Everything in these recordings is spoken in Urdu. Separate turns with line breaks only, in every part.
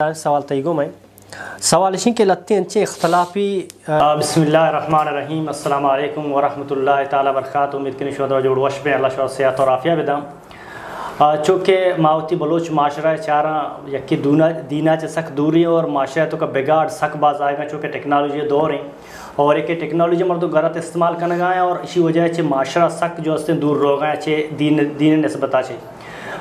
سوال تیگو میں سوالشیں کے لتے انچے اختلافی بسم اللہ الرحمن الرحیم السلام علیکم ورحمۃ اللہ تعالی وبرکاتہ. امید کنی شود جوڑ وش پہ اللہ شاء صحت اور عافیہ بدام. چونکہ ماوتی بلوچ معاشرہ چارہ یکی دینا چے سخت دوری اور معاشرہ تو کا بگاڑ سخت باز آئے گا چونکہ ٹیکنالوجی دور ہیں اور ایک ٹیکنالوجی مردو غلط استعمال کرنے گئے اور اسی وجہ سے معاشرہ سخت جو اس دور رو گئے چے دین نسبتہ چے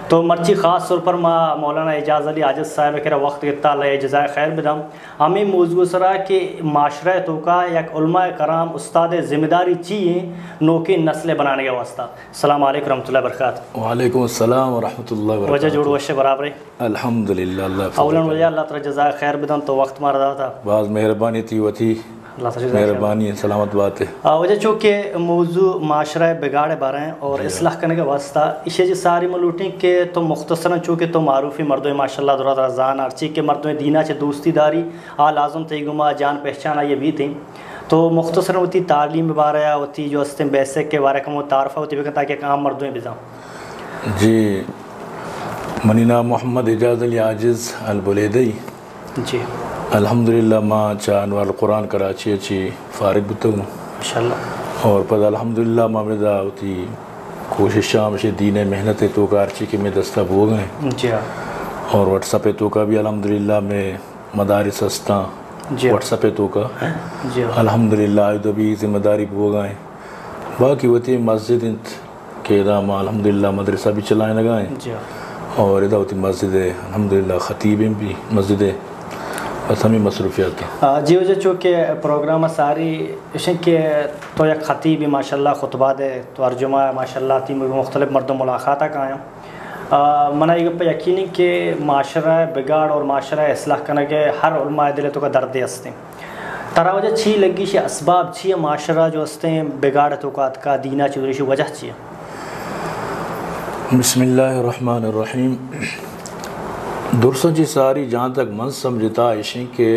تو مرچی خاص طور پر ما مولانا اعجاز علی عاجز صاحب کے وقت کتا اللہ جزائے خیر بدم ہمیں موضوع سرا کہ معاشرہ تو کا یک علماء کرام استاد ذمہ داری چیئے نوکی نسل بنانے کا واسطہ. السلام علیکم ورحمۃ اللہ وبرکاتہ.
وعلیکم السلام ورحمۃ اللہ وبرکاتہ.
وجہ جوڑ وش برابر
الحمدللہ اللہ
اولاً وجہ اللہ تعالی جزائے خیر بدم تو وقت مارا دا تھا
بعض مہربانی تھی وہ تھی مہربانی ہے سلامت بات ہے.
وجہ چونکہ موضوع معاشرہ بگاڑ بارے ہیں اور اصلاح کرنے کا واسطہ اسے جی ساری ملوٹیں کہ تو مختصراً چونکہ تو معروفی مردوں ماشاء اللہ درات رضان ارچی کے مردوں دینا چے دوستی داری آل اعظم تیگما جان پہچان یہ بھی تھیں تو مختصراً ہوتی تعلیم بارے ہوتی جو استم بیسک کے بارے کا تعارفہ ہوتی بھی تاکہ کام مردوں بزاں.
جی منی نام محمد اعجاز علی عاجز البلیدی.
جی
الحمدللہ ماں چانوار قرآن کراچی اچھی فارغ بتوں
ماشاءاللہ
اور پتہ الحمدللہ ماں مدہ ہوتی کوششاں مجھے دین محنت تو کا ارچی کے میں دستہ ہو گئے.
جی
اور واٹس اپ تو کا بھی الحمدللہ میں مدارس ہستاں واٹس اپ تو کا الحمدللہ آئے بھی ذمہ داری ہو گئے. باقی ہوتی مسجد کے ادام الحمدللہ مدرسہ بھی چلائیں لگائیں اور ادا ہوتی مسجد الحمدللہ خطیبیں بھی مسجد بس ہمیں مصروفیات ہیں.
جی وجہ چونکہ پروگرام ساری اشن کے تو یک خطیب ماشاء اللہ خطبہ دے تو ترجمہ ماشاء اللہ تھی مختلف مردوں ملاقاتہ کا آئیں منع یہ پہ یقینی کہ معاشرہ بگاڑ اور معاشرہ اصلاح کرنے کے ہر علماء دل تو کا درد ہستے ترا وجہ چھی لگی شی اسباب چھی معاشرہ جو ہستے ہیں بگاڑ تو کا دینا چودری شی وجہ چھی.
بسم اللہ الرحمن الرحیم. درسوں جی ساری جہاں تک من سمجھتا ایشیں کہ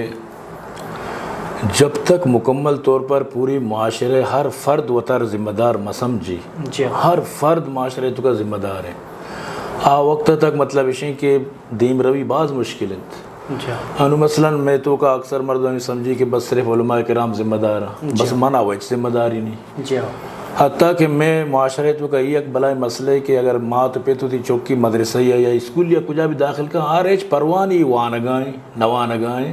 جب تک مکمل طور پر پوری معاشرے ہر فرد و تر ذمہ دار مسمجھی ہر فرد معاشرے تو کا ذمہ دار ہے وقت تک مطلب ایشیں کہ دیم روی بعض مشکل انو مثلا میں تو کا اکثر مردوں نے سمجھی کہ بس صرف علماء کرام ذمہ دار ہیں بس منع ہوا ذمہ داری نہیں. حتیٰ کہ میں معاشرے تو کا یہ ایک بلائے مسئلہ ہے کہ اگر ماں تو پیتو تھی چوکی مدرسہ یا اسکول یا کجا بھی داخل کا ہر ایچ پروانی وانگائیں نوانگائیں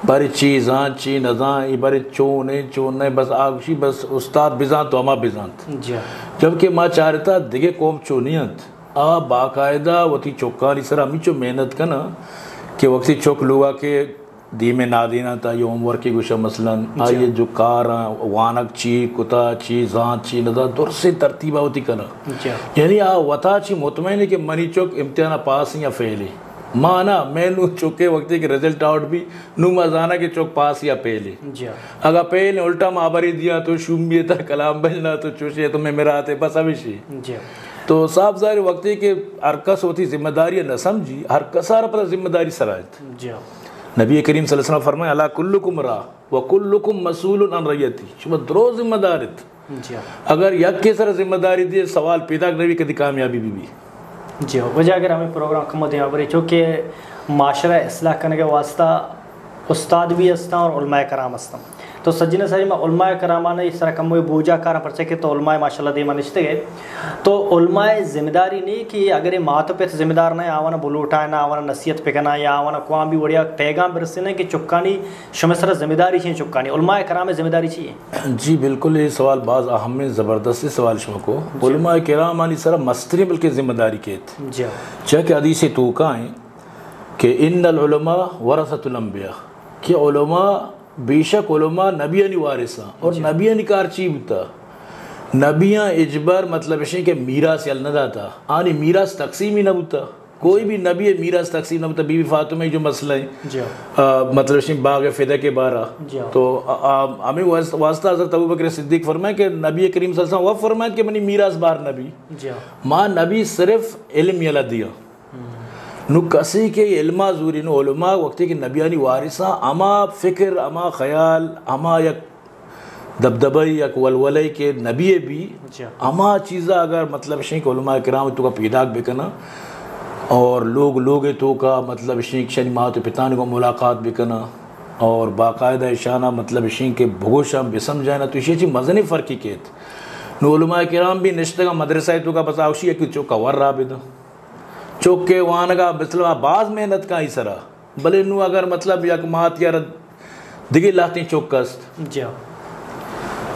باری چیزاں چی نزاں باری چونے بس آگوشی بس استاد بزاں تو اما بزاں جبکہ ماں چارتا دیگے قوم چونیت باقاعدہ وہ تھی چوکانی سر ہمیں چو محنت کا نا کہ وقتی چوک لوگا کے دیم نادینا تھا یہ ہوم ورک کی گوشہ مثلا آئیے جو کار وانک چی کتا چی زان چی نظر دور سے ترتیبہ ہوتی کنا یعنی وطا چی مطمئن ہے کہ منی چوک امتحانہ پاس یا فیلی مانا میں نو چوکے وقتی کہ رزلٹ آؤٹ بھی نو مزانا کہ چوک پاس یا پہلی اگر پہلے الٹا مابری دیا تو شومیتا کلام بلنا تو چوشے تو میں میرا آتے بس ابھی تو صاحب ظاہر وقتی کہ ہر کس ہوتی ذمہ داری نہ سمجھی ہر کسارا پر ذمہ داری سرائت. نبی کریم صلی اللہ علیہ وسلم فرمائے اللہ کلکم را وکلکم مسئول عن رعیتی شما درو ذمہ دارت اگر یک کے سر ذمہ داری دی سوال پیدا کرنے کدی کامیابی بھی
جی وجہ اگر ہمیں پروگرام کم ہوتے ہیں بری چونکہ معاشرہ اصلاح کرنے کے واسطہ استاد بھی ہستا اور علماء کرام ہستا تو سجنہ ساری میں علماء کرامانہ اس طرح کم ہوئے بوجھا کارا پرچے کہ تو علماء ماشاءاللہ دیما نشتے گئے تو علماء ذمہ داری نہیں کہ اگر یہ ماتو پہ ذمہ دار نہیں آوانا بلوٹائے نہ آوانا نصیحت پکنا یا آوانا قوام بھی وڑیا پیغام برسے نہیں کہ چکانی شمع سر ذمہ داری چاہیے چکانی علماء کرام ذمہ داری چاہیے.
جی بالکل یہ سوال بعض اہم میں زبردستی سوال شما کو علماء کرام آنی سر مستری بلکہ ذمہ داری کیت چاہے حدیث توقع ہیں کہ ان العلماء ورثۃ الانبیاء کہ علماء بیشک علماء نبیانی وارثاں اور نبیانی کار چی بتا نبیاں اجبر مطلب ہے کہ میراث الندا تھا آنی میراث تقسیم ہی نہ بتا کوئی بھی نبی میراث تقسیم نہ بتا. بی بی فاطمہ جو مسئلہ ہے مطلب ہے باغ فدہ کے بارہ تو ہمیں واسطہ حضرت ابوبکر صدیق فرمائے کہ نبی کریم صلی اللہ علیہ وسلم وہ فرمائے کہ منی میراث بار نبی ماں نبی صرف علم یلا دیا نو کسی کے علماء زوری نو علماء وقتی کہ نبیانی وارثاں اما فکر اما خیال اما یک دبدبئی یک ولولی کے نبی بھی اما چیزا اگر مطلب شیں کہ علماء کرام تو کا پیداک بکنا اور لوگ تو کا مطلب اشیں شنی مات پتان کو ملاقات بھی کنا اور باقاعدہ اشانہ مطلب اشیں کے بھگوشم بسم جائنا تو اشی مزنی فرقی کیت نو علماء کرام بھی نشتگا مدرسہ تو کا بس آوشی ہے کہ چوکا ور رابطہ چوک کے وانگا بسلوہ بعض محنت کا ہی سرا بلے نو اگر مطلب یک مات یا دگی لاتی چوک کست
جی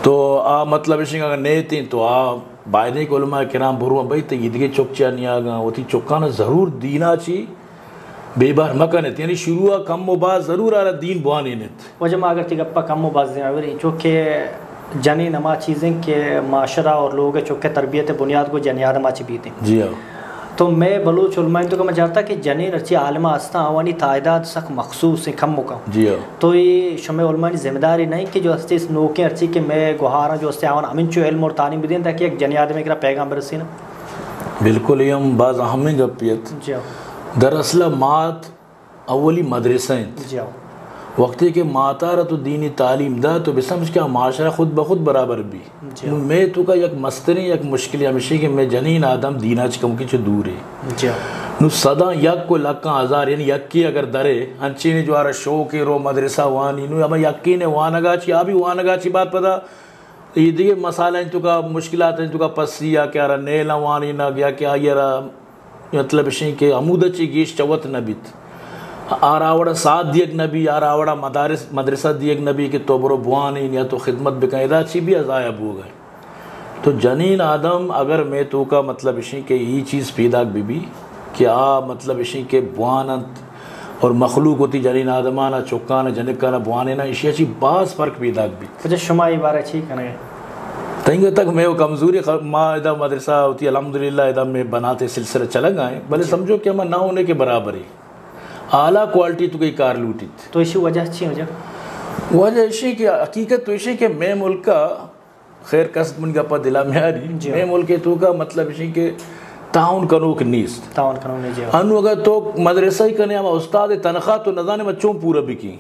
تو آ مطلب اشیں اگر نیتیں تو آ بائدے کے علماء کرام بھروا بھئی تو یہ دگی چوک چیا نہیں آگا وہ تھی چوکانا ضرور دینا چی بے بار مکنت یعنی شروع کم و باز ضرور آ رہا دین بوانی نیت
وجہ میں اگر تی گپا کم و باز دینا بری چونکہ جنی نما چیزیں کہ معاشرہ اور لوگ چونکہ تربیت بنیاد کو جنیاد ما چی بیتے
جی ہاں
تو میں بلوچ علماء تو کہ میں چاہتا کہ جنین ارچی عالمہ آستا آوانی تعداد سخ مخصوص کم مکم
جی ہاں
تو یہ شمع علماء کی ذمہ داری نہیں کہ جو ہستے اس نوکیں ارچی کہ میں گوھارا جو ہستے آوان امن چو علم اور تعلیم بھی دیں تاکہ ایک جنی آدمی کرا پیغام برسی نا
بالکل یہ ہم بعض اہم گپیت
جی
دراصل مات اولی مدرسہ ہیں
جی
وقتی کہ ماتارہ تو دینی تعلیم دا تو بسمجھ کیا معاشرہ خود بخود برابر بھی میں تو کا یک مستری یک مشکل ہمیشہ کہ میں جنین آدم دینا چکم کی چھو دور ہے
جی
نو صدا یک کو لکاں ہزار یعنی یکی اگر درے انچی نے جو آرہ شوقی رو مدرسہ وانی نو اما یکی نے وانگا چی آبی وانگا چی بات پتا یہ دیگے مسائلہ ہیں تو کا مشکلات ہیں تو کا پسی یا کیا رہا نیلہ وانی نا گیا کیا یہ رہا مطلب اشیں کہ عمودہ چی گیش چوت نبیت آراوڑا ساتھ دیگ نبی آراوڑا مدرسہ دیگ نبی کہ تو برو بوانین یا تو خدمت بکن ادا چی بھی ازائب ہو گئے تو جنین آدم اگر میں تو کا مطلب اشیں کہ یہ چیز پیدا بھی کہ مطلب اشیں کہ بوانت اور مخلوق ہوتی جنین آدمانا چکانا جنکانا بوانینا اشیاء چی بعض فرق پیدا بھی
کچھ شمائی بارہ چی کنے
تنگے تک میں وہ کمزوری ماں ادا مدرسہ ہوتی الحمدللہ ادا میں بناتے سلسلہ چلا گئے بلے سمجھو کہ ہمیں نہ ہونے کے برابر ہی اعلیٰ کوالٹی تو کئی کار لوٹی تھی
تو اسی وجہ چی
وجہ اسی کہ حقیقت تو اسی کہ میں ملک کا خیر قصد من گپا دلا میں آ رہی میں ملک تو کا مطلب اسی کہ تعاون کنوک نیست
تعاون کنوک نہیں جی
انو اگر تو مدرسہ ہی کرنے ہم استاد تنخواہ تو نظانے بچوں پورا بھی کی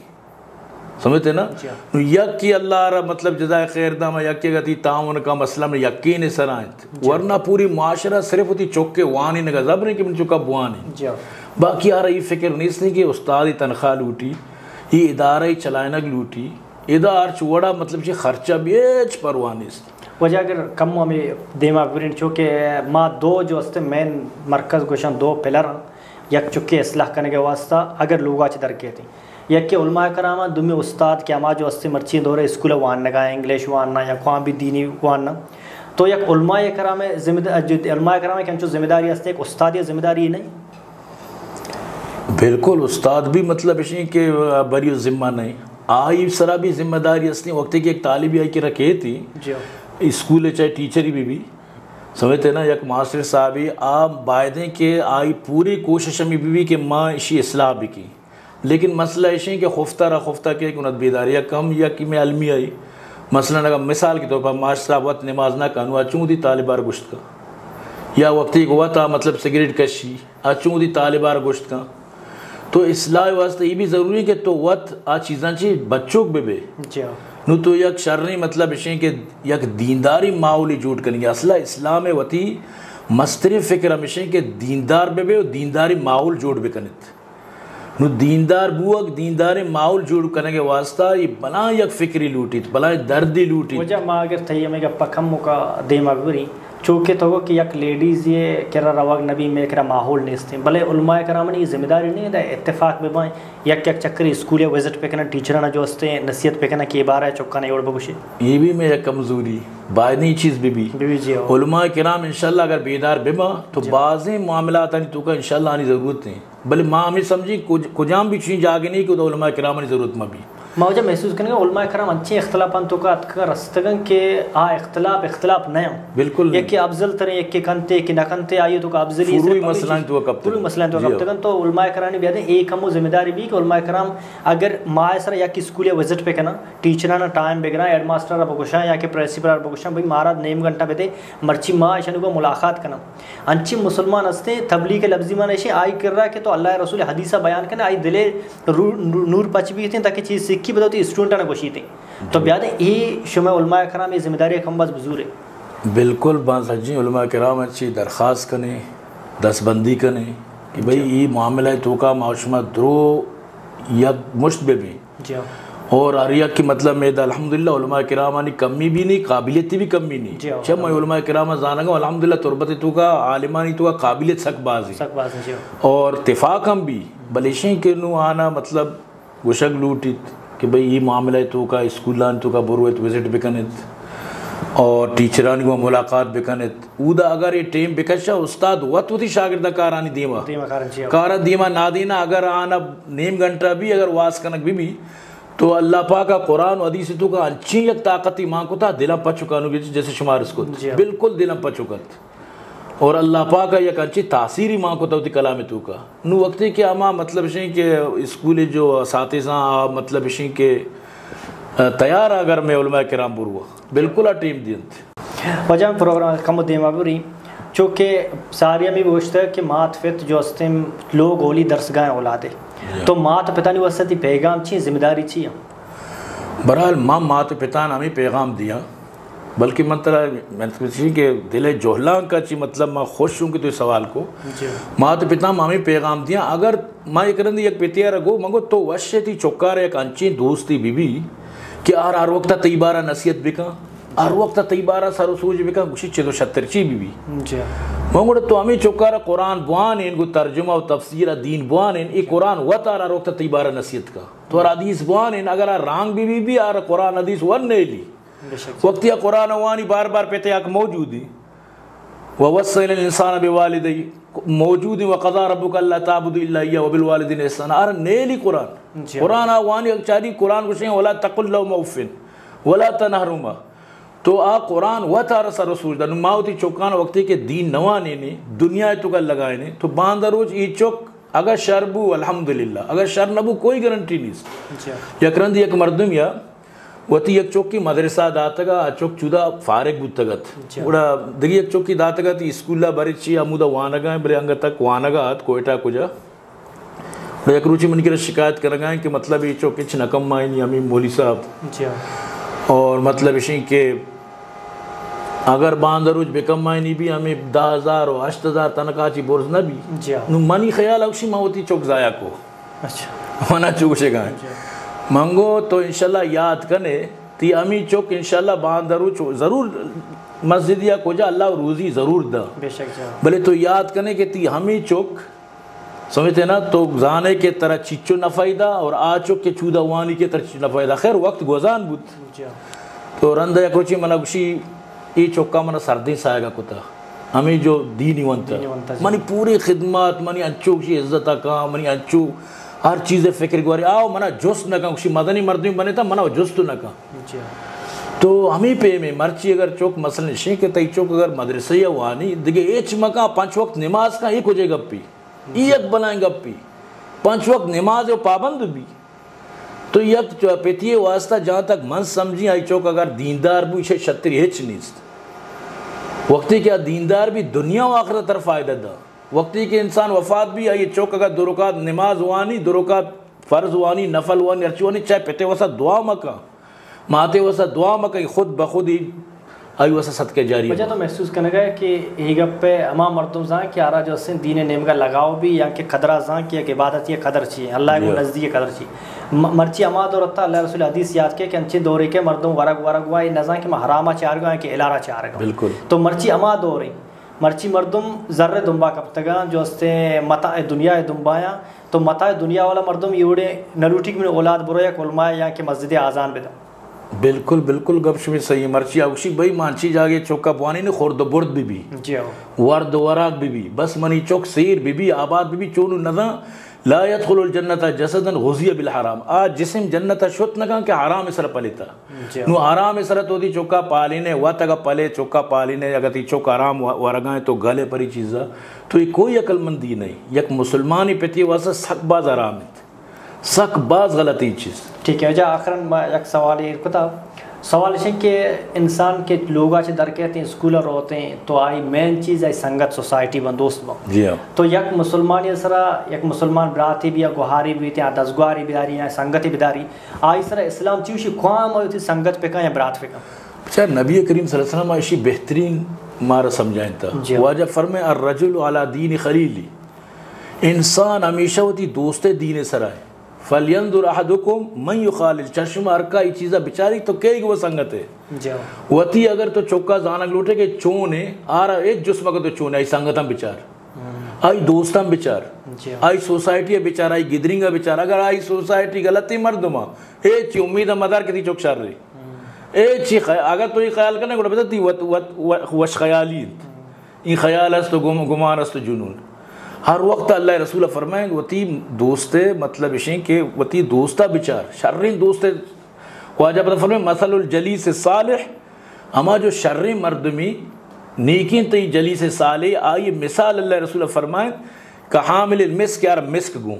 سمجھتے نا یک کی اللہ رہا مطلب جزائے خیر دا میں یک کی گتی تعاون کا مسئلہ میں یقین سرائیں ورنہ پوری معاشرہ صرف ہوتی چوکے وانی نگا زبریں کہ من چکا بوانی باقی آ رہا یہ فکر نہیں کہ استاد تنخواہ لوٹی یہ ادارہ ہی چلائنگ لوٹی ادار چوڑا مطلب یہ خرچہ بھی ایچ پروانی
وجہ اگر کم ہمیں دیما برین چونکہ ماں دو جو ہستے مین مرکز گوشن دو پلر یک چکے اصلاح کرنے کے واسطہ اگر لوگا چی درکے تھیں یک کہ علماء کرامہ دمی استاد کے اما جو ہستے مرچی دورے اسکول وان نگا انگلیش واننا یا کوان بھی دینی واننا تو یک علماء کرامہ علماء کرامہ کہ انچو ذمہ داری ہستے ایک استادی ذمہ داری نہیں
بالکل استاد بھی مطلب اسی کہ بری ذمہ نہیں آئی سرا بھی ذمہ داری اس نے وقت کی ایک طالبی آئی کی رکھے تھی اسکول چاہے ٹیچری بھی سمجھتے نا یک ماسٹر صاحبی آپ باعدیں کہ آئی پوری کوشش ہمیں بھی کہ ماں اسی اصلاح بھی کی لیکن مسئلہ اسی کہ خفتہ کہ ایک انت بیداریہ کم یا کہ میں علمی آئی مثلا اگر مثال کے طور پر ماسٹر صاحب وقت نماز نہ کانو اچھوں دی طالبار گشت کا یا وقتی کو وقت مطلب سگریٹ کشی اچھوں دی طالبار گشت کا تو اصلاح واسطہ یہ بھی ضروری کہ تو وقت آ چیزاں چی بچوں بے بے نو تو یک شرنی مطلب اشیں کہ یک دینداری ماحولی جوڑ کریں گے اصلہ اسلام وتی مستری فکر ہمیشہ کہ دیندار بے بے اور دینداری ماحول جوڑ بے کنت نو دیندار بوک دینداری ماحول جوڑ کرنے کے واسطہ یہ بلا یک فکری لوٹی بلا دردی لوٹی
وجہ ماں اگر تھی ہمیں کہ پکم کا دیما بری چونکہ تو کہ یک لیڈیز یہ کرا رواق نبی میں کرا ماحول نہیں استیں بلے علماء کرام نے یہ ذمہ داری نہیں ہے اتفاق میں بائیں یک چکری اسکول یا وزٹ پہ کنا ٹیچرنا جو استیں نصیحت پہ کنا کی بار ہے چکانا یوڑ بگوشی یہ
بھی میں یک کمزوری باعدنی چیز بھی علماء کرام انشاءاللہ اگر بیدار بما تو بعضیں معاملات آنی تو کا انشاءاللہ آنی ضرورت ہیں بلے ماں ہمیں سمجھی کجام بھی چیز جاگے نہیں کہ علماء کرام آنی ضرورت میں بھی
ماں وجہ محسوس کرنے گا علماء کرام اچھے اختلافاں تو کا رستگن کے اختلاف نہیں ہوں
بالکل
ایک کہ افضل تریں ایک کہ کنتے ایک کہ نہ کنتے آئیے تو کا افضلی
فروعی مسئلہ تو کب
تک تو علماء کرام نے بیادیں ایک ہمو ذمہ داری بھی کہ علماء کرام اگر ماں سر یا کہ اسکول یا وزٹ پہ کنا ٹیچرانا ٹائم بگنا ایڈ ماسٹر بگوشاں یا کہ پرنسپل بگوشاں بھئی مارا نیم گھنٹہ بیتے مرچی ماں ایشن کو ملاقات کنا انچی مسلمان ہستے تبلیغ لفظی ماں ایشی آئی کر رہا کہ تو اللہ رسول حدیثہ بیان کرنا آئی دلے نور پچ بھی تھیں تاکہ چیز سکھی بدوتی اسٹوڈنٹاں گوشی تھیں تو بیادیں یہ شمع علماء کرام یہ ذمہ داری کم باز بزور ہے
بالکل بعض حجی علماء کرام اچھی درخواست کنے دست بندی کنے کہ بھئی یہ معاملہ تو کا معاشمہ درو یک مشت بے بھی
جی
اور اریک کی مطلب میں الحمدللہ علماء کرامانی کمی بھی نہیں قابلیتی بھی کمی نہیں چھ میں علماء کرامہ زانگا الحمدللہ تربت تو کا عالمانی تو کا قابلیت سک بازی اور اتفاق ہم بھی بلیشیں کے نو آنا مطلب گشک لوٹیت کہ بھئی یہ معاملہ تو کا اسکولان تو کا برویت وزٹ بکنت اور ٹیچران کو ملاقات بکنت اودا اگر یہ ٹیم بکشا استاد وقت ہوتی شاگردہ کارانی دیما کارا دیما نادینا اگر آنا نیم گھنٹہ بھی اگر واس کنک بھی تو اللہ پاک کا قرآن و حدیث تو کا انچی یک طاقتی ماں کو تھا دلم پچکانو گی جیسے شمار اس کو بالکل دلم پچکت اور اللہ پاک کا یک انچی تاثیری ماں کو تھا ہوتی کلام تو کا نو وقتی کہ اما مطلب شیں کہ اسکولی جو اساتذہ مطلب شیں کہ تیار اگر میں علماء کرام بروا بالکل ٹیم دینت
وجہ پروگرام کم دیما بری چونکہ ساریہ بھی گوشتا ہے کہ مات فت جو استم لوگ اولی درسگاہ اولادے تو مات پتہ نہیں وسطی پیغام چی ذمہ داری چی
برحال ماں مات پتہ ہمیں پیغام دیا بلکہ میں کہ دل جوہلاں کا چی مطلب میں خوش ہوں کہ تو سوال کو مات پتہ ہمیں پیغام دیا اگر میں یہ کرن دی ایک پیتیا رگو منگو تو وشے تی چکار ایک انچی دوستی بی بی کہ آر وقتہ تیبارہ نصیحت بکا آر وقتہ تیبارہ سر سوج بکا گوشی چھ دو شتر چی بی بی منگوڑا تو ہمیں چکارا قرآن بوان ان کو ترجمہ و تفسیر دین بوان ان ای قرآن وط آرہ روکتا تیبارہ نصیحت کا تو حدیث بوان ان اگر رانگ بی بی آرہ قرآن حدیث ون نہیں لی وقتی قرآن وانی بار بار پیتے آکھ موجودی وَوَصَّيْنَا الْإِنسَانَ بِوَالِدَيْهِ موجودی وَقَضَى رَبُّكَ أَلَّا تَعْبُدُوا إِلَّا إِيَّاهُ وَبِالْوَالِدَيْنِ إِحْسَانًا آرہ نیلی قرآن وانی اکچاری قرآن کو شہیں وَلَا تَقُلْ لَهُمَا أُفٍّ وَلَا تَنْهَرْهُمَا تو آ قرآن و تارا سر رسول دا نماؤتی چوکان وقتی کے دین نوانے نے دنیا تو کا لگائے نے تو باندھا روچ ای چوک اگر شر بو الحمدللہ اگر شر نبو کوئی گارنٹی نہیں یک رند یک مردم یا وتی یک چوک کی مدرسہ داتگا چوک چودا فارغ بودتگت اوڑا دگی یک چوک کی داتگا تی اسکولہ بریچی امودا وانگا ہیں بلے انگا تک وانگا آت کوئٹا کجا یک روچی من کی شکایت کرنگا ہیں کہ مطلب ای چوک اچھ نکم مائنی ہمیں مولی صاحب اور مطلب اشیں کہ اگر باندروج بکم مائنی بھی ہمیں 10,000 و 8,000 تنکاچی بورز نہ بھی نو منی خیال اوشی ماوتی چوک زایا کو منا چوکشے گائیں منگو تو انشاءاللہ یاد کنے تی امی چوک انشاءاللہ باندروج ضرور مسجدیا کو جا اللہ روزی ضرور دا بلے تو یاد کنے کہ تی ہمیں چوک سمجھتے نا تو زانے کے طرح چچو نفائدہ اور آچوک کے چودہ وانی کے طرح چچو نفائدہ خیر وقت گوزان بود تو رندہ یا کچھ منہ گوشی ای چوکا منہ سردی سائے گا کتا ہمیں جو دینی ونتا منی پوری خدمات منی انچو کشی عزتہ کا منی انچو ہر چیز فکر گواری آو منہ جست نہ کا کشی مدنی مردمی بنے تا منہ جست نہ کا تو ہمیں پہ میں مرچی اگر چوک مثلا شیں کہ تی چوک اگر مدرسی وانی دیکھے ایچ مکا 5 وقت نماز کا ایک ہو جائے گپی ایک بنائیں گپی 5 وقت نماز پابند بھی تو یک پیتی واسطہ جہاں تک من سمجھی آئی چوک اگر دیندار بھی اسے شتری ہچ نیست وقتی کیا دیندار بھی دنیا و آخرت تر فائدہ دا وقتی کہ انسان وفات بھی آئی چوک اگر 2 رکعت نماز وانی 2 رکعت فرض وانی نفل وانی ارچی وانی چاہے پیتے واسطہ دعا مکا ماتے واسطہ دعا مکا خود بخود ہی آئی واسطہ صدقہ جاری
وجہ تو محسوس کرنے گا کہ یہ گپ پہ اما مردم زاں کہ آرہ جو سن دین نیم کا لگاؤ بھی یا کہ قدرہ زاں کی ایک عبادت یہ قدر چیئے اللہ کو نزدیک قدر چیئے مرچی اما دورتا اللہ رسول حدیث یاد کے کہ انچے دورے کے مردم ورگ ہوا یہ نظام کہ میں حرامہ چار گا کہ الارہ چار گا
بالکل تو
مرچی اما دوریں مرچی مردم ذر دنبا کپتگا جو استے متاع دنیا دنبایا تو متاع دنیا والا مردم یوڑے نلوٹی میں اولاد برویا کلمایا یا کہ مسجد آزان بدا
بالکل بالکل گپ شمی صحیح مرچی آگوشی بھئی مانچی جاگے چوکا پوانی نے خورد و برد بھی بھی ورد و وراق بھی بھی بس منی چوک سیر بھی بھی آباد بھی بھی چونو نظام لا يدخل الجنة جسدا غزی بالحرام آج جسم جنت شت نکا کہ حرام اسر پلیتا نو حرام اسر تو دی چوکا پالینے واتگا پلے چوکا پالینے اگر تی چوکا حرام ورگائیں تو گلے پری چیزا تو یہ کوئی عقل مندی نہیں یک مسلمانی پیتی واسا سک باز حرام ہے سک باز غلطی چیز
ٹھیک ہے جا آخراً میں ایک سوال یہ کتا سوال ہے کہ انسان کے لوگا چھ در کہتے ہیں اسکولر ہوتے ہیں تو آئی مین چیز ہے سنگت سوسائٹی بندوست بہت
جی ہاں
تو یک مسلمان یہ سرا یک مسلمان براتی بھی یا گوھاری بھی تھی یا دزگواری بیداری یا سنگتی بیداری آئی سرا اسلام چیوشی خوام ہوئی تھی سنگت پہ کھا یا برات پہ کھا
چاہے نبی کریم صلی اللہ علیہ وسلم ایشی بہترین مارا سمجھائیں تھا واجہ فرمے الرجل علی دین خلیلی انسان ہمیشہ ہوتی دوست دین سرائے فَلْيَنْظُرْ أَحَدُكُمْ مَنْ يُخَالِلْ چشم ارکا یہ چیزہ بچاری تو کئی وہ سنگت ہے وتی اگر تو چوکا زانک لوٹے کہ چونے آرہا ایک جسمہ کا تو چونے آئی سنگتاں بچار آئی دوستاں بچار آئی سوسائٹی بچار آئی گدرنگا بچار اگر آئی سوسائٹی غلطی مردمہ اے چی امید مدار کتی چوک شار رہی اے چی اگر تو یہ خیال کرنے کو بتا تی وش خیالیت این خیال است و گمان است و جنون ہر وقت اللہ رسول فرمائیں وتی دوستے مطلب اشیں کہ وتی دوستہ بچار شرین دوستے خواجہ پتہ فرمائیں مثل الجلیس صالح اما جو شرین مردمی نیکین تی جلیس صالح آئی مثال اللہ رسول فرمائیں کہ حامل المسک یار مسک گوں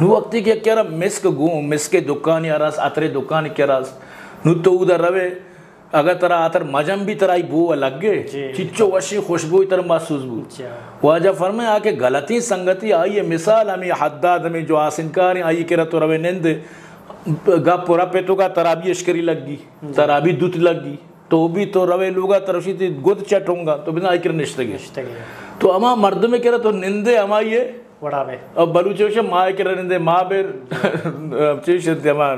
نو وقتی کہ کیا رہا مسک گوں مسک دکان یا راس عطر دکان کیا راس نو تو ادھر روے اگر ترا آتر مجم بھی ترائی بو لگ گئے چچو وشی خوشبوئی تر محسوس بو واجہ فرمائے آکے غلطی سنگتی آئیے مثال ہمیں حداد ہمیں جو آسنکار ہیں آئیے کرا تو روے نند گا پورا پیتو کا ترابی اشکری لگ گی ترابی دوت لگ گی تو بھی تو روے لوگا ترشی تی گد چٹوں گا تو بنا آئی کر نشتگی تو اما مرد میں کرا تو نندے اما یہ
وڑا بے
اب بلوچے ہوشے ماں کرا نندے ماں بیر چیز شدی اما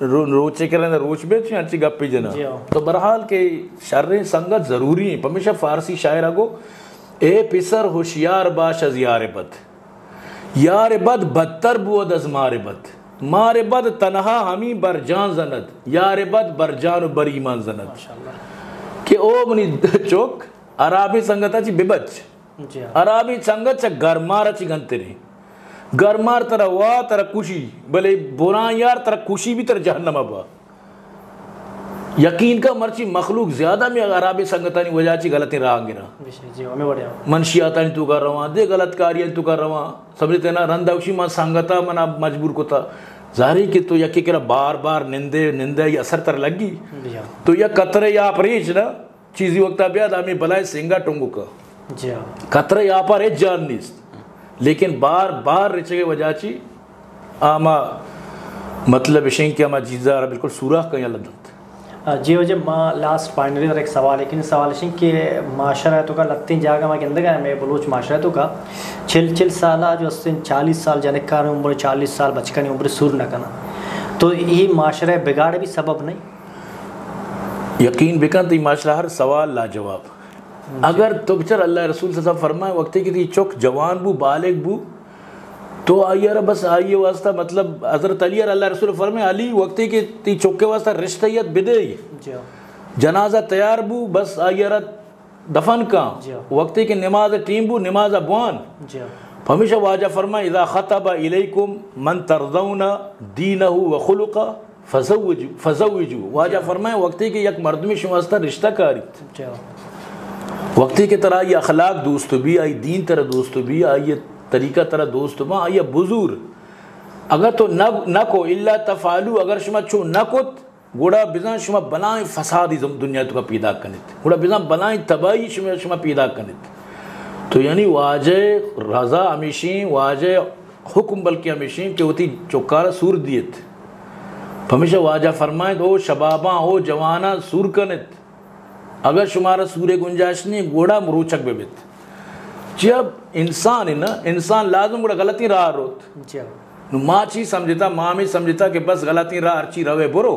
روچے کریں روچ بے چھیں اچھی گپ پی جنا تو برحال کہ شر سنگت ضروری ہیں پمیشہ فارسی شاعرہ کو اے پسر ہوشیار باش از یار بد یار بد بدتر بود از مار بد مار بد تنہا ہمیں بر جان زند یار بد بر جان و بر ایمان زند کہ او منی چوک عرابی سنگتا چی ببچ عرابی سنگت چا گرمارا چی گنتے رہی گرمار ترہ وا ترہ کشی بلے بران یار ترہ کشی بھی ترہ جہنم ابا یقین کا مرچی مخلوق زیادہ میں عرابی سنگتانی وجہ چی غلطی راہ گرا منشیاتانی تو کر رہا دے غلط کاریاں تو کر رہا سمجھتے نا رندوشی ماں سنگتا منا مجبور کو تھا ظاہری کہ تو یکی کرا بار بار نندے یا اثر تر لگی تو یا قطرے یا پریچ نا چیزی وقتا بیاد ہمیں بلائے سنگا ٹنگو کا قطرے یا پر ایچ جان نیست لیکن بار بار رچے گے وجہ چی آما مطلب اشیں کہ آما جیزہ رہا بالکل سوراخ کہیں اللہ دلت
جی وجہ ماں لاسٹ پائنری در ایک سوال ہے کہ سوال اشیں کہ معاشرہ تو کا لگتیں جاگا ماں کے اندر گیا میں بلوچ معاشرہ تو کا چل سالہ جو اس 40 سال جانکار عمر 40 سال بچکانی عمر سور نہ کنا تو یہ معاشرہ بگاڑ بھی سبب نہیں
یقین بکن تو یہ معاشرہ ہر سوال لا جواب اگر تو بچر اللہ رسول صلی اللہ علیہ وسلم فرمائے وقتی کہ تی چوک جوان بو بالغ بو تو آئیے رہا بس آئیے واسطہ مطلب حضرت علی اللہ رسول فرمائے علی وقتی کہ تی چوک کے واسطہ رشتیت بدے جنازہ تیار بو بس آئیے رہا دفن کا وقتی کہ نماز ٹیم بو نماز بوان ہمیشہ واجہ فرمائے اذا خطب الیکم من ترضون دینہ و خلقہ فزوجو واجہ فرمائے وقتی کہ یک مردمی شماستہ رشتہ کاری وقتی کے طرح یہ اخلاق دوست بھی آئی دین طرح دوست بھی آئی یہ طریقہ طرح دوست بھی آئی بزور اگر تو نہ کو اللہ تفعلو اگر شما چھو نہ کت گوڑا بزن شما بنائیں فسادی دنیا تو کا پیدا کنیت گوڑا بزن بنائیں تباہی شما پیدا کنیت تو یعنی واجہ رضا ہمیشین واجہ حکم بلکہ ہمیشین کہ وہ تھی چوکارہ سور دیت ہمیشہ واجہ فرمائیں تو شباباں ہو جوانہ سور کنیت اگر شمارا سورے گنجائش نہیں گوڑا مروچک بے بیت جب انسان ہے نا انسان لازم گوڑا غلطی راہ روت ماں چی سمجھتا ماں میں سمجھتا کہ بس غلطی راہ ارچی روے برو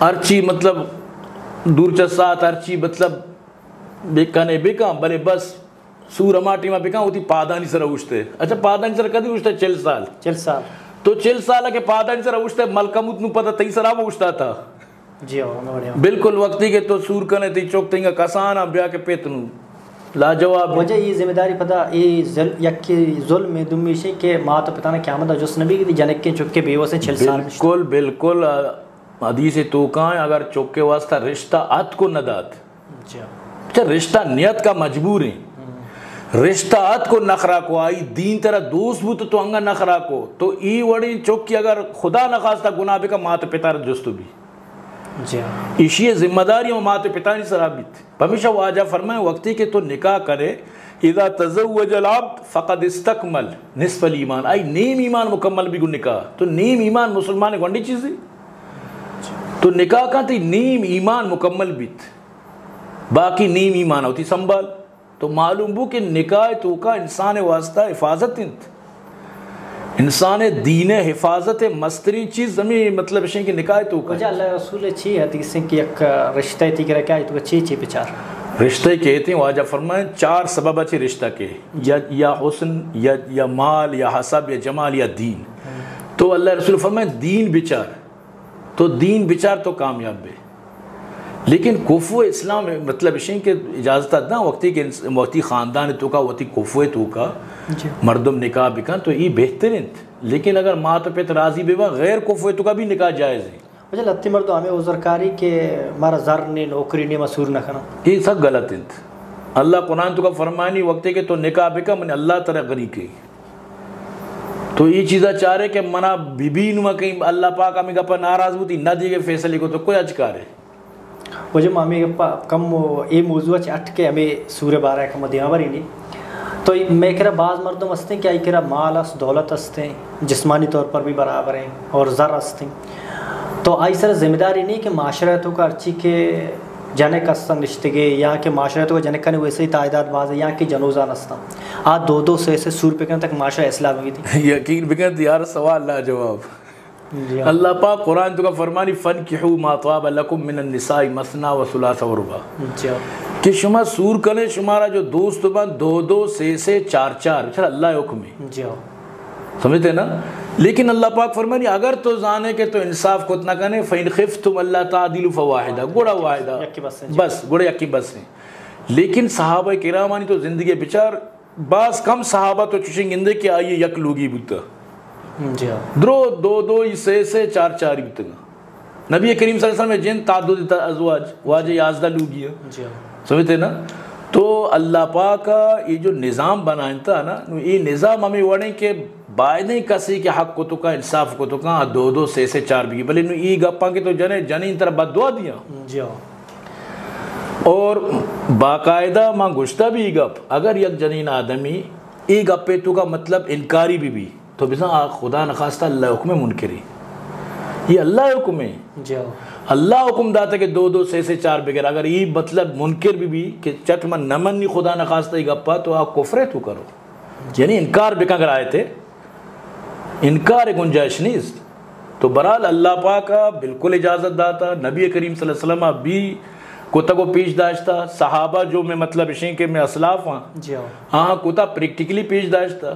ارچی مطلب دور چسات ارچی مطلب بیکانے بیکاں بلے بس سور اماٹی ماں بیکاں ہوتی پادانی سر اوشتے اچھا پادانی سر کدی اوشتے 40 سال تو 40 سال کے پادانی سر اوشتے ملکمت نو پتہ 23 سال اوشتا تھا بالکل وقتی کے تو سور کنے تی چوک تنگا کسانا بیا کے پیتنو لا جواب
وجہ یہ ذمہ داری پتہ یہ یکی ظلم دمیشی کہ ماں تو پتانا قیامت جس نبی کی جنک کے چکے بیوہ سے 6 سال
بالکل بالکل حدیث توقعیں اگر چوکے واسطہ رشتہ ات کو ندات اچھا رشتہ نیت کا مجبور ہے رشتہ ات کو نخرا کو آئی دین ترہ دوست بھی تو انگا نخرا کو تو ای وڑی چوکی اگر خدا نخواستہ گناہ بے کا ماں تو پتا رہ جستو بھی اشیئے ذمہ داری و ماں تو پتا نہیں سرابیت ہمیشہ واجہ فرمائے وقتی کہ تو نکاح کرے اذا تزوج العبد فقد استکمل نصف الایمان آئی نیم ایمان مکمل بھی گن نکاح تو نیم ایمان مسلمان ایک وانڈی چیز دی تو نکاح کا تی نیم ایمان مکمل بیت باقی نیم ایمان ہوتی سنبھال تو معلوم بو کہ نکاح تو کا انسان واسطہ حفاظت انت انسان دین حفاظت مستری چیز زمین مطلب ہے کہ نکاح تو کا
اللہ رسول چی حدیث ہیں کہ ایک رشتہ تی کرے کیا تو چی چی بچار
رشتے کہتے ہیں واجہ فرمائیں 4 سبب اچھے رشتہ کے یا حسن یا مال یا حسب یا جمال یا دین. تو اللہ رسول فرمائیں دین بچار تو دین بچار تو کامیاب بے. لیکن کفو اسلام مطلب اشیں کہ اجازت نہ وقتی کہ وقتی خاندان تو کا وقتی کفو تو کا مردم نکاح بکن تو یہ بہترین. لیکن اگر ماں تو پیت راضی بے غیر کفو تو کا بھی نکاح جائز ہے.
مجھے لتی مردوں ہمیں عذرکاری کہ ہمارا زر نے نوکری نے مسور نہ کرنا
یہ سب غلط انت. اللہ قرآن تو کا فرمانی وقتی کہ تو نکاح بکا من اللہ تعالی غنی کی تو یہ چیزیں چاہ رہے کہ منا بی نما کہیں اللہ پاک ہمیں گپا ناراض ہوتی نہ دی گئے فیصلے کو تو کوئی اچکار ہے.
وہ جب ہمیں گپا کم یہ موضوع اٹھ کے ہمیں سورہ بارہ کم دینا بری نہیں تو میں کہہ رہا بعض مردم ہستے ہیں کیا یہ کہہ رہا مال اس دولت ہستے ہیں جسمانی طور پر بھی برابر ہیں اور زر ہستے ہیں تو آئی سر ذمہ داری نہیں کہ معاشرتوں کا ارچی کے جنے کستن رشتگے یا کہ معاشرتوں کا جنے کا نہیں ویسے ہی تعداد باز ہے یا کہ جنوزہ نستا آج 2 سے سور پہ کرنے تک معاشرہ اصلاح ہوئی تھی.
یقین بکن یار سوال لا جواب. اللہ پاک قرآن تو کا فرمانی فَانْكِحُوا مَا طَابَ لَكُم مِّنَ النِّسَاءِ مَثْنَىٰ وَثُلَاثَ وَرُبَاع کہ شما سور کرنے شمارا جو دوست بند 2 سے 4 چل اللہ حکم ہے سمجھتے نا. لیکن اللہ پاک فرمانی اگر تو جانے کہ تو انصاف کو اتنا کرنے فَإِنْ خِفْتُمْ أَلَّا تَعْدِلُوا فَوَاحِدَةً گوڑا واحدہ بس گوڑے یکی بس ہیں. لیکن صحابہ کرامانی تو زندگی بچار بعض کم صحابہ تو چوشیں گندے کہ آئیے یک لوگی بودتا درو 2 سے 4 بودتا. نبی کریم صلی اللہ علیہ وسلم میں جن تعدد ازواج واجہ 11 لوگی ہے سمجھتے نا. تو اللہ پاک کا یہ جو نظام بنائیں تھا نا یہ نظام ہمیں وڑیں کہ باید نہیں کسی کہ حق کو تو کا انصاف کو تو کا 2 سے 4 بھی بلے یہ گپاں کے تو جنہیں طرح بد دعا دیا اور باقاعدہ ماں گشتہ بھی یہ گپ اگر یک جنین آدمی یہ گپے تو کا مطلب انکاری بھی تو بزا خدا نخواستہ اللہ حکم منکری یہ اللہ حکم ہے. اللہ حکم داتا کہ 2 سے 4 بغیر اگر یہ مطلب منکر بھی کہ چٹ من نمنی خدا نخواستہ یہ گپا تو آپ کفرے تو کرو یعنی انکار بکا کر آئے تھے انکار گنجائش نہیں. تو برحال اللہ پاک کا بالکل اجازت داتا نبی کریم صلی اللہ علیہ وسلم بھی کوتا کو پیش داشتا صحابہ جو میں مطلب اشیں کہ میں اسلاف ہاں کوتا پریکٹیکلی پیش داشتا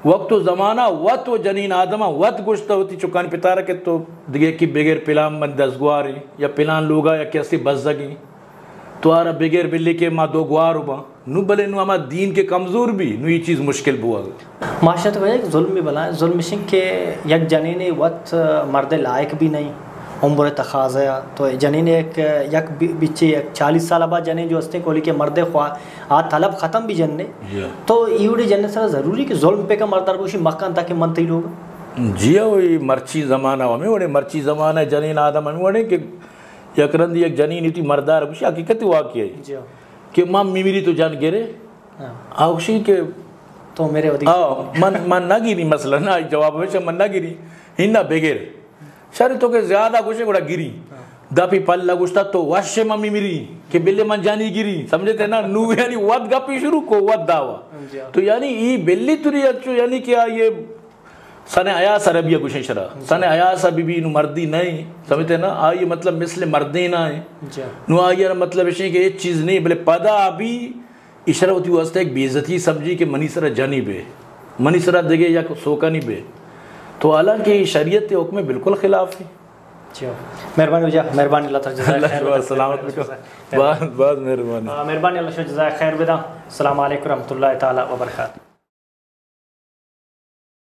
وقت و زمانہ وقت و جنین آدمہ وقت گوشتا ہوتی چکان پتارا کہ تو دیگے کی بغیر پلان من 10 گواری یا پلان لوگا یا کیسی بس زگی تو آرہ بغیر بلی کے ماں 2 گوار ہوگا نو بلے نو ہما دین کے کمزور بھی نو یہ چیز مشکل بوا گا.
معاشرت کو ایک ظلم بھی بلائیں ظلم شنگ کہ یک جنین وقت مرد لائق بھی نہیں عمر تقاضا تو جنین ایک یک بچے 40 سال بعد جنین جو ہستے کولی کے مرد خواہ طلب ختم بھی جننے تو ایوڑی جننے سر ضروری کہ ظلم پہ کا مردار بوشی مکان تاکہ منتی لوگ
جی وہی مرچی زمانہ ہمیں وڑے مرچی زمانہ جنین آدم ہمیں وڑے کہ یک رندی یک جنین تھی مردار بوشی حقیقت واقعی ہے کہ ماں میری تو جان گرے آوشی کہ
تو میرے
من نہ گیری مثلا نا جواب ہمیشہ من نہ گیری ہنہ بغیر شاری تو کہ زیادہ گوشے گوڑا گری دپی پل لگوشتا تو وش ممی میری کہ بلے من جانی گری سمجھتے نا نو یعنی ود گپی شروع کو ود داوا تو یعنی یہ بلی توری اچھو یعنی کیا یہ سن عیاس عربیہ گوشے شرا سن عیاس بی بی نو مردی نہیں سمجھتے نا آئی مطلب مثل مردی نہ ہے نو آئی مطلب اشیں کہ ایک چیز نہیں بلے پدا ابھی اشارہ ہوتی واسطہ ایک بیزتی سمجھی کہ منی سرہ جانی بے منی سرہ دگے یا سوکا نہیں بے تو حالانکہ شریعت حکم بالکل خلاف ہے.
مہربانی وجہ مہربانی اللہ تعالی جزائے خیر
سلامت بہت مہربانی
مہربانی اللہ جزائے خیر بدا. السلام علیکم ورحمۃ اللہ تعالی وبرکاتہ.